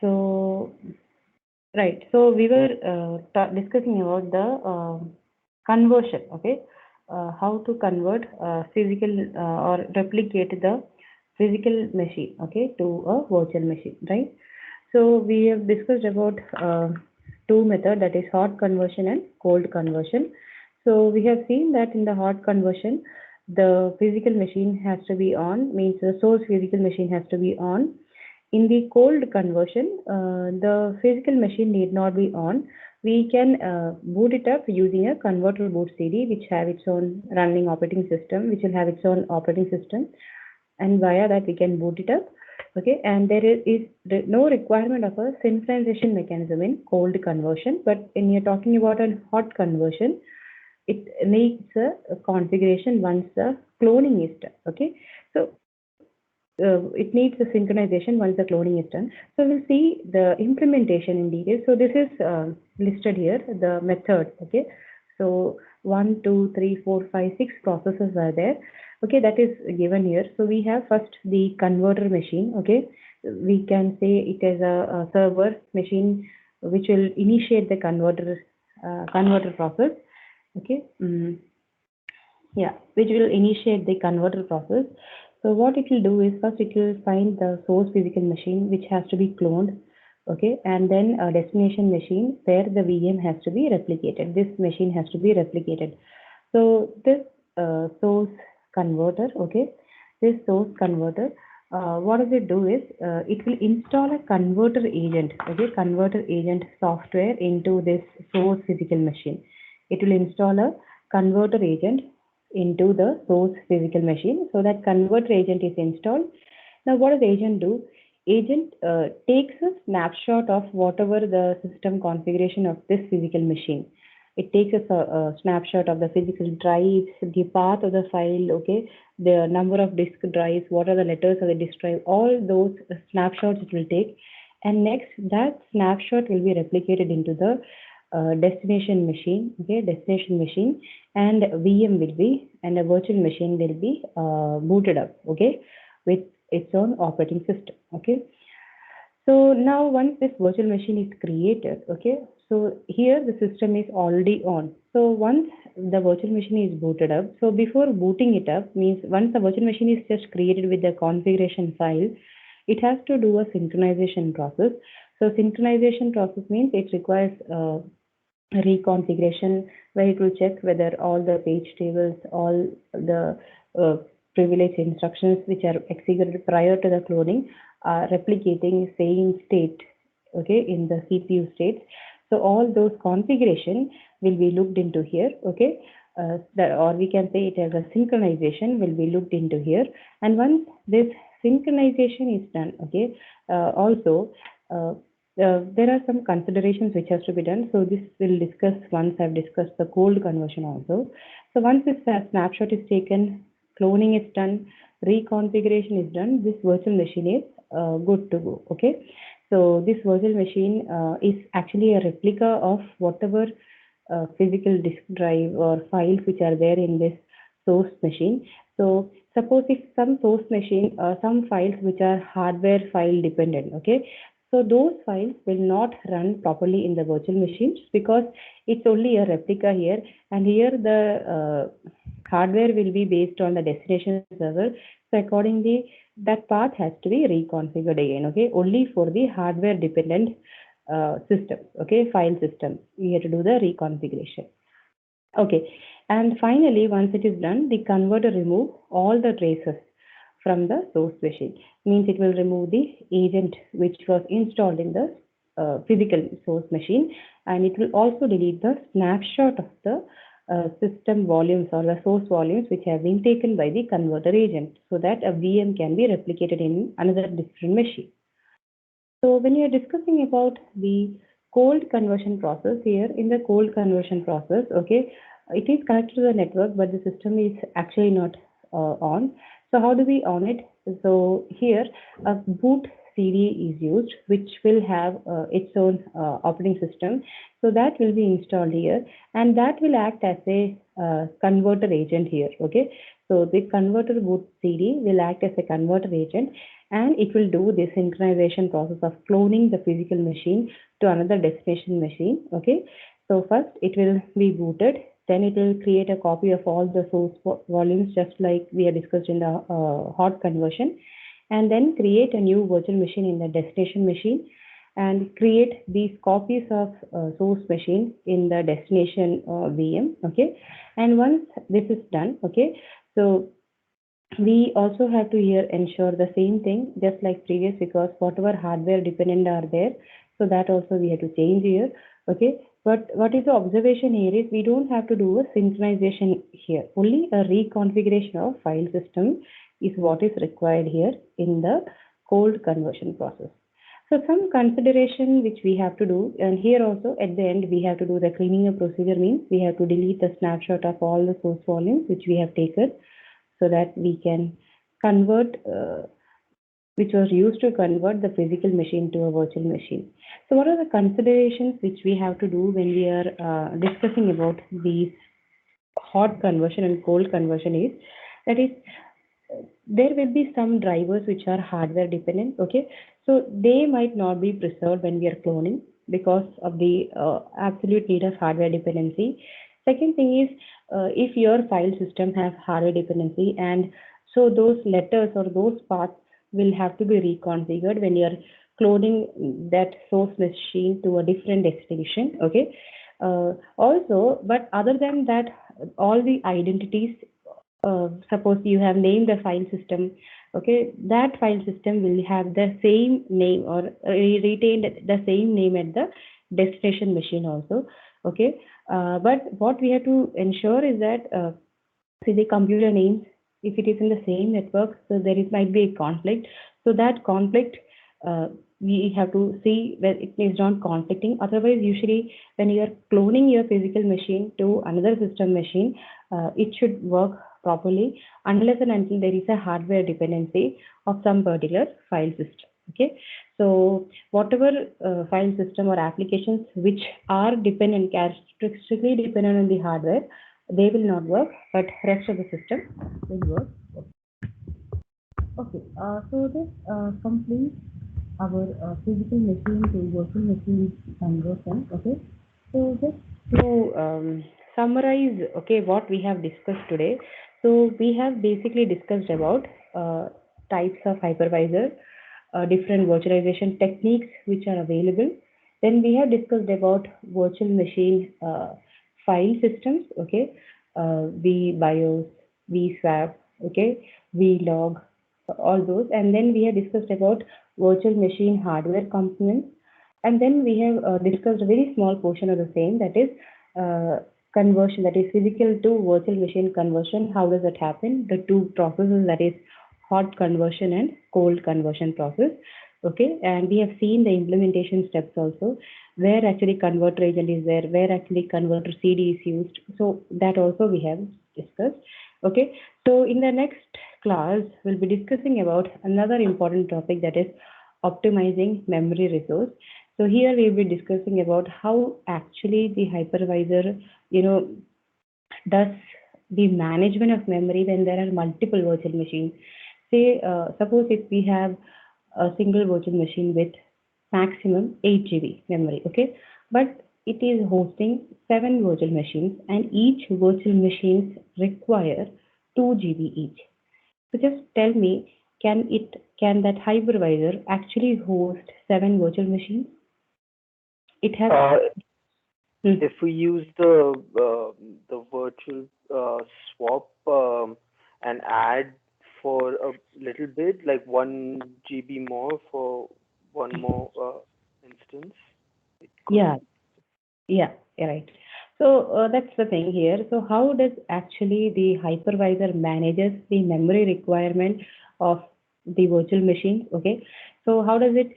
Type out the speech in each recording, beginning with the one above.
So right. So we were discussing about the conversion. Okay, how to convert physical or replicate the physical machine. Okay, to a virtual machine. Right. So we have discussed about two methods, that is hot conversion and cold conversion. So we have seen that in the hot conversion, the physical machine has to be on, means the source physical machine has to be on. In the cold conversion, the physical machine need not be on. We can boot it up using a converter boot CD, which have its own running operating system, which will have its own operating system, and via that we can boot it up. Okay, and there is no requirement of a synchronization mechanism in cold conversion, but when you're talking about a hot conversion, it needs a configuration once the cloning is done. Okay, so it needs a synchronization once the cloning is done. So we'll see the implementation in detail. So this is listed here, the method. Okay, so 1, 2, 3, 4, 5, 6 processes are there. Okay, that is given here. So we have first the converter machine. Okay, we can say it is a server machine which will initiate the converter process. Okay. Yeah, which will initiate the converter process. So what it will do is first it will find the source physical machine which has to be cloned, okay, and then a destination machine where the VM has to be replicated. This machine has to be replicated. So this source converter, okay, this source converter, what does it do is it will install a converter agent, okay, converter agent software into this source physical machine. It will install a converter agent into the source physical machine. So that converter agent is installed. Now what does the agent do? Agent takes a snapshot of whatever the system configuration of this physical machine. It takes a snapshot of the physical drives, the path of the file, okay, the number of disk drives, what are the letters of the disk drive, all those snapshots it will take. And next, that snapshot will be replicated into the destination machine, okay, destination machine, and VM will be, and a virtual machine will be booted up, okay, with its own operating system, okay. So now once this virtual machine is created, okay, so here the system is already on. So once the virtual machine is booted up, so before booting it up means once the virtual machine is just created with the configuration file, it has to do a synchronization process. So synchronization process means it requires reconfiguration where it will check whether all the page tables, all the uh, privilege instructions which are executed prior to the cloning are replicating same state, okay, in the CPU states. So all those configuration will be looked into here, okay. Or we can say it as a synchronization will be looked into here. And once this synchronization is done, okay, also there are some considerations which has to be done. So this will discuss once I've discussed the cold conversion also. So once this snapshot is taken, cloning is done, reconfiguration is done, this virtual machine is good to go. Okay. So this virtual machine is actually a replica of whatever physical disk drive or files which are there in this source machine. So suppose if some source machine, some files which are hardware file dependent, okay, so those files will not run properly in the virtual machines because it's only a replica here, and here the hardware will be based on the destination server. So accordingly, that path has to be reconfigured again, okay, only for the hardware dependent systems, okay, file systems. We have to do the reconfiguration. Okay, and finally, once it is done, the converter remove all the traces from the source machine. Means it will remove the agent which was installed in the physical source machine, and it will also delete the snapshot of the system volumes or the source volumes which have been taken by the converter agent, so that a VM can be replicated in another different machine. So when you are discussing about the cold conversion process here, in the cold conversion process, okay, it is connected to the network, but the system is actually not on. So how do we on it? So here a boot CD is used, which will have its own operating system. So that will be installed here, and that will act as a converter agent here. Okay, so the converter boot CD will act as a converter agent, and it will do the synchronization process of cloning the physical machine to another destination machine. Okay, so first it will be booted, then it will create a copy of all the source volumes, just like we have discussed in the hot conversion, and then create a new virtual machine in the destination machine, and create these copies of source machine in the destination VM. Okay, and once this is done, okay, so we also have to here ensure the same thing just like previous, because whatever hardware dependent are there, so that also we have to change here. Okay, but what is the observation here is we don't have to do a synchronization here, only a reconfiguration of file system is what is required here in the cold conversion process. So some consideration which we have to do, and here also at the end we have to do the cleaning up procedure, means we have to delete the snapshot of all the source volumes which we have taken, so that we can convert, which was used to convert the physical machine to a virtual machine. So what are the considerations which we have to do when we are discussing about these hot conversion and cold conversion is, that is, there will be some drivers which are hardware dependent. Okay, so they might not be preserved when we are cloning because of the absolute need of hardware dependency. Second thing is, if your file system has hardware dependency, and so those letters or those paths will have to be reconfigured when you're cloning that source machine to a different destination. Okay, also, but other than that, all the identities, suppose you have named a file system, okay, that file system will have the same name or retained the same name at the destination machine also. Okay, but what we have to ensure is that, see, the computer names, if it is in the same network, so there is might be a conflict. So that conflict, we have to see where it is not conflicting. Otherwise, usually when you are cloning your physical machine to another system machine, it should work properly unless and until there is a hardware dependency of some particular file system. Okay, so whatever file system or applications which are dependent, strictly dependent on the hardware, they will not work, but rest of the system will work. Okay, so this completes our physical machine to virtual machine conversion. Okay, so just to summarize, okay, what we have discussed today. So we have basically discussed about types of hypervisor, different virtualization techniques which are available. Then we have discussed about virtual machine file systems, okay, vBIOS, vSwap, okay, vlog, all those. And then we have discussed about virtual machine hardware components. And then we have discussed a very small portion of the same, that is conversion, that is physical to virtual machine conversion. How does it happen? The two processes, that is hot conversion and cold conversion process. Okay, and we have seen the implementation steps also, where actually converter agent is there, where actually converter CD is used. So that also we have discussed. Okay, so in the next class, we'll be discussing about another important topic, that is optimizing memory resource. So here we'll be discussing about how actually the hypervisor, does the management of memory when there are multiple virtual machines. Say, suppose if we have a single virtual machine with maximum 8 GB memory, okay, but it is hosting 7 virtual machines, and each virtual machines require 2 GB each. So just tell me, can that hypervisor actually host 7 virtual machines? It has. If we use the virtual swap and add for a little bit, like 1 GB more for one more instance, it could. Yeah, right. So that's the thing here. So how does actually the hypervisor manages the memory requirement of the virtual machine? Okay. So how does it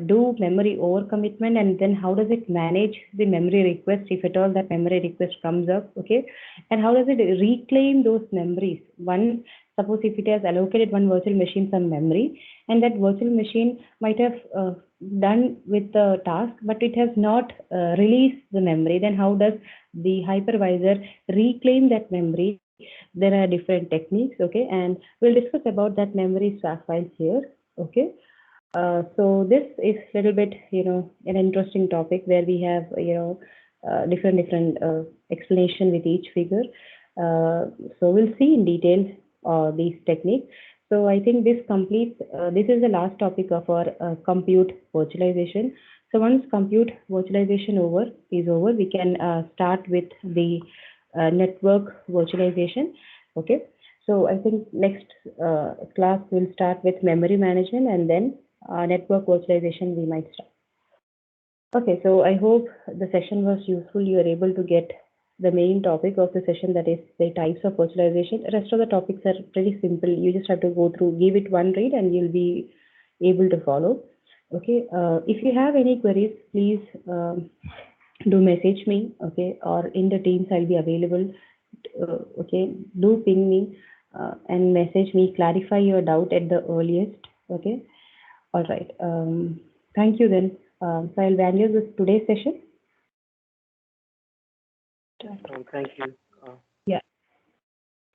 do memory overcommitment, and then how does it manage the memory request if at all that memory request comes up? Okay. And how does it reclaim those memories once suppose if it has allocated one virtual machine some memory, and that virtual machine might have done with the task, but it has not released the memory, then how does the hypervisor reclaim that memory? There are different techniques, okay, and we'll discuss about that memory swap files here, okay. So this is a little bit, an interesting topic where we have, different explanation with each figure. So we'll see in detail these techniques. So I think this completes, this is the last topic of our compute virtualization. So once compute virtualization is over, we can start with the network virtualization, okay. So I think next class will start with memory management, and then network virtualization we might start. Okay, so I hope the session was useful. You are able to get the main topic of the session, that is the types of virtualization. The rest of the topics are pretty simple. You just have to go through, give it one read, and you'll be able to follow. Okay, if you have any queries, please do message me, okay, or in the Teams I'll be available. Okay, do ping me and message me, clarify your doubt at the earliest, okay. All right. Thank you then. So I'll value this today's session. Thank you.